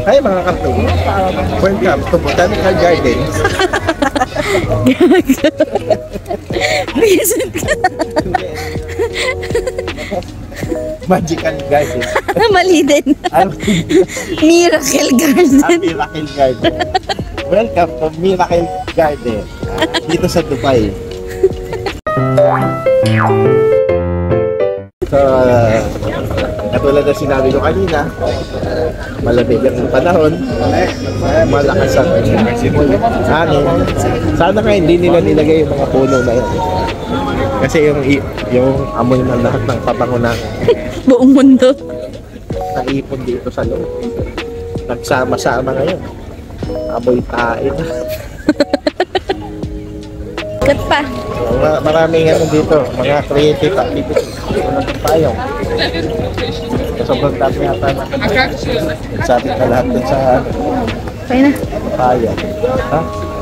Hi mga kartong. Welcome to Botanical Garden. Bisan ka. Magical Garden. Mali din. Miracle Garden. Miracle Garden. Welcome to Miracle Garden. Dito sa Dubai. So, katulad na sinabi ko kanina, malamig ang panahon, malakas ang hangin. Sana nga hindi nila nilagay yung mga puno na yun. Kasi yung amoy ng lahat ng pabango na Buong mundo. naipon dito sa loob. Nagsama-sama ngayon. Amoy tae na. Kat pa. So, maraming ano dito, mga creative activities. Payong. Sobrang dami yata na. Sabi na lahat dun sa Kaya na. payong. Ha?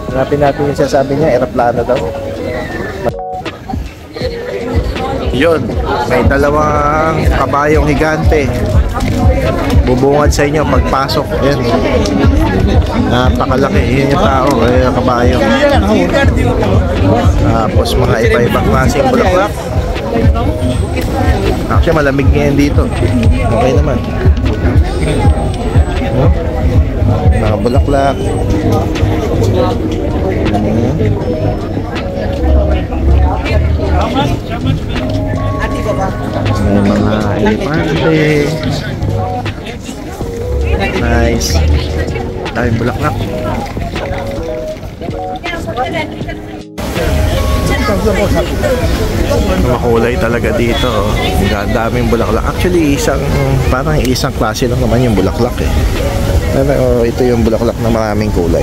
Hanapin natin yung sasabi niya, aeroplano daw. Yun, may dalawang kabayong higante. Bubungad sa inyo pagpasok. Yan. Napakalaki. Yun yung tao. Yung kabayong. Tapos mga iba-ibang klaseng bulaklak. Actually malamig ngayon dito. Okay naman. Mga bulaklak. May mga elepante. Nice. Daming bulaklak. Makulay talaga dito. Ang daming bulaklak. Actually, parang isang klase lang naman yung bulaklak eh. Pero ito yung bulaklak na maraming kulay.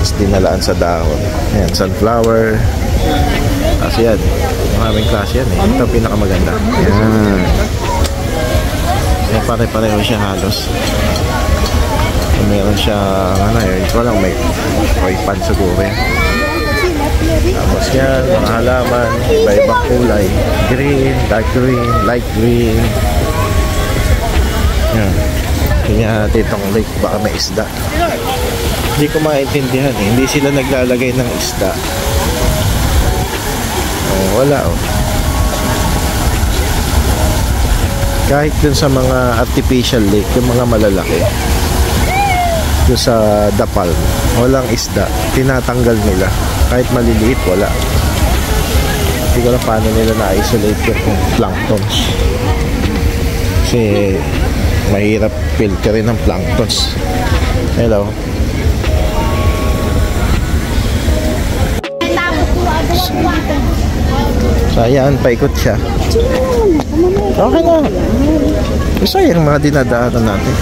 Tapos dinalaan sa dahon. Ayan, sunflower. Kasi yan, maraming klase yan eh. Ito pinakamaganda. Ayan. Ayan, pare-pareho siya halos. Meron siya, ano yun, ito lang may pan siguro yan. Tapos yan, mga halaman, iba-ibang kulay. Green, dark green, light green. Yan. Kanya ditong lake, baka may isda. Hindi ko maintindihan eh. Hindi sila naglalagay ng isda. Oh, wala oh. Kahit dun sa mga artificial lake, yung mga malalaki, dun sa Dapal, walang isda. Tinatanggal nila. Kahit maliliit, wala. Hindi ko na paano nila na-isolate yung planktons. Kasi mahirap filterin ng planktons. Hello. So ayan, paikot siya. Okay na. Gusto yung mga dinadaanan natin.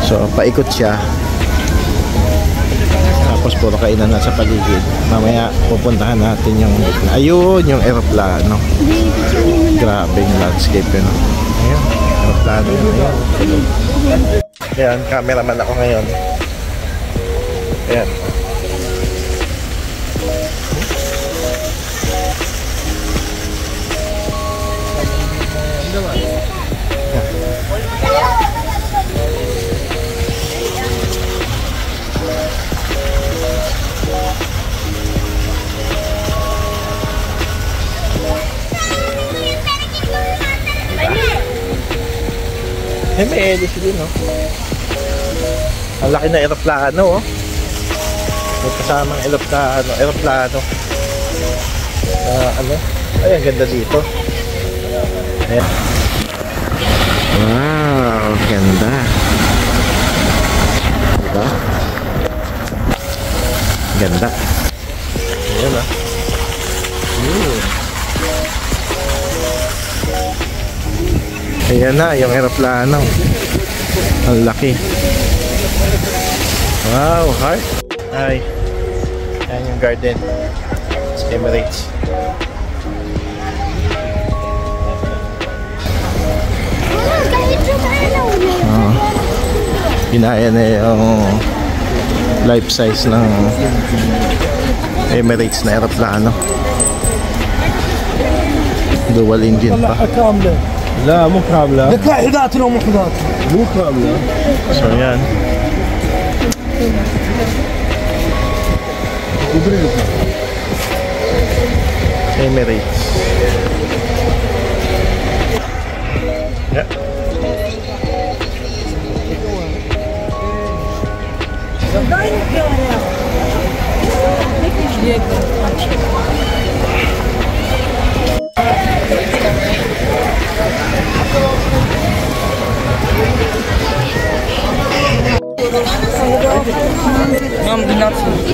So paikot siya. Tapos puro kainan na sa paligid. Mamaya pupuntahan natin yung ayun, yung aeroplano. Grabe yung landscape yun. Ayan, aeroplano yun. Ayan, cameraman ako ngayon. Ayan. May hélice din, no? Ang laki na aeroplano, oh. May kasamang aeroplano. Ano? Ay, ang ganda dito. Ayan. Wow, ganda. Diba? Ganda. Ayan, ah. Ayan na, yung aeroplano. Ang laki. Wow, heart. Ay. Ayan yung garden. It's Emirates. Ginaya na yung life size ng Emirates na aeroplano. Dual engine pa. كاملة لا مو كاملة لك حدات لو مو حدات مو كاملة So yan. Emirates. Yeah.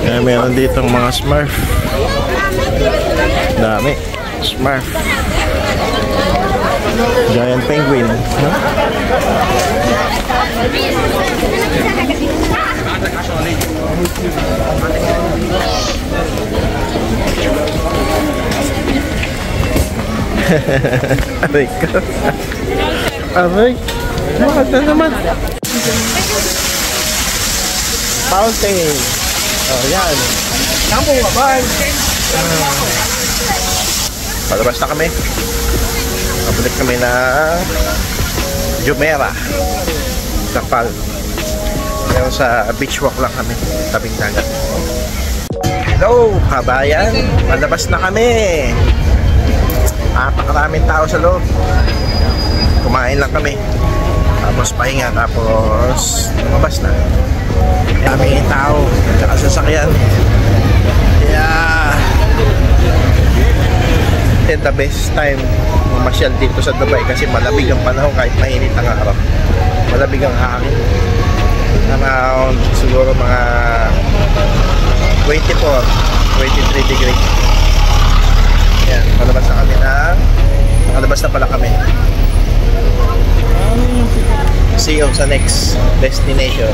Kaya meron ditong mga Smurf. Dami. Smurf. Giant penguin. No? Aray ka. Aray. Bakit na naman? Fountain. Oh, yan. Palabas na kami. Pabalik kami na Jumeirah, Kapal. Pero sa beach walk lang kami, tabing dagat. Hello, kabayan. Palabas na kami. Napakaraming tao sa loob. Kumain lang kami. Tapos pahinga, tapos lumabas na. Daming tao, tsaka sasakyan. Yeah. And the best time mamasyal dito sa Dubai kasi malamig ang panahon kahit mainit ang araw. Malamig ang hangin. Around siguro mga 24, 23 degrees. Yan, palabas na kami palabas na pala kami. See you sa next destination.